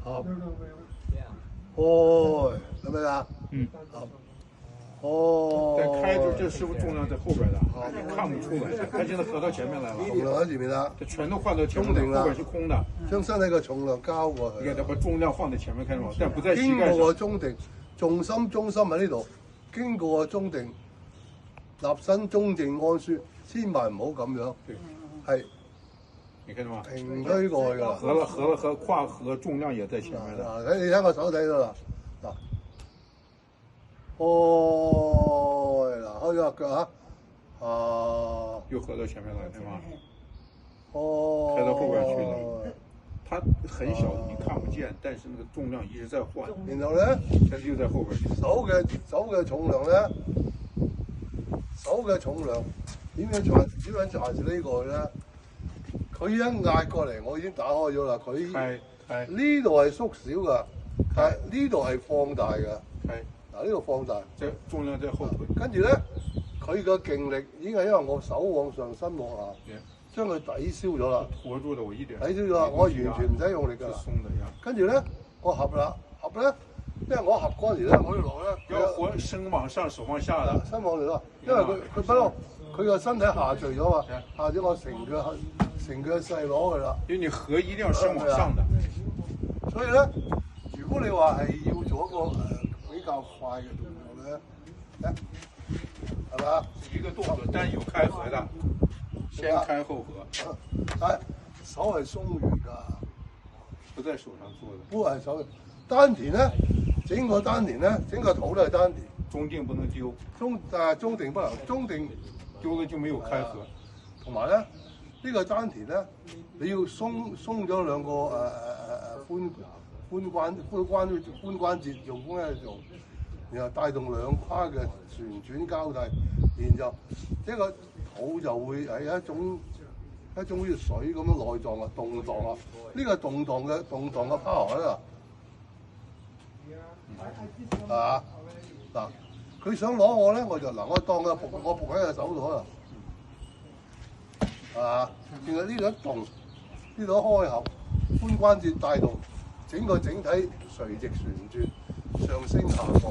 好，哦，怎么样？好。哦，在开的时候，这师傅重量在后边的，看不出来。他现在合到前面来了，重量喺前面啦，这全都换到前面了，后边是空的。將身體嘅重量交過去。你看，他把重量放在前面，看到嗎？但不在膝蓋上。經過個中定，重心喺呢度，經過個中定，立身中正安舒，千萬唔好咁樣。係。你看到嗎？平推過去㗎啦。和胯和重量也在前面的。你睇我手睇到啦，嗱。哦，嗱，開咗個腳嚇，又合到前面來，對嗎？哦，開到後邊去了。它很小，你看不見，但是那個重量一直在換。然後咧，它就在後邊去。手嘅重量咧，手嘅重量點樣揸住呢個咧？佢一壓過嚟，我已經打開咗啦。佢呢度係縮小㗎，但係呢度係放大㗎。嗱，呢度放大，即係重量在後腿。跟住咧，佢個勁力已經係因為我手往上，身往下，將佢抵消咗啦。拖住了我一點。抵消咗啦，我完全唔使用力㗎。跟住咧，我合啦，合咧，因為我合嗰陣時咧，我要落咧，要活身往上，手往下的。身往嚟咯，因為佢不嬲，佢個身體下墜咗嘛，下咗我成腳細攞佢啦。因為你合一定要身往上的。所以咧，如果你話係要做一個比較快嘅動作咧，係嘛？一個動作，但有開合的，先開後合。係手係鬆軟㗎，不在手上做的。不係手，丹田咧，整個丹田咧，整個肚都係丹田。中定不能丟。中定不能，中定丟了就沒有開合。同埋咧，呢個丹田咧，你要鬆咗兩個髖關節，用風咧做，然後帶動兩胯嘅旋轉交替，然後一個肚就會係一種好似水咁樣內臟嘅動盪啊！呢個動盪嘅 power 喺度，係嘛？嗱，佢想攞我咧，我就嗱，我當佢我仆喺佢手度啦，係嘛？然後呢度一動，呢度一開合，髖關節帶動。整體垂直旋轉，上升下降。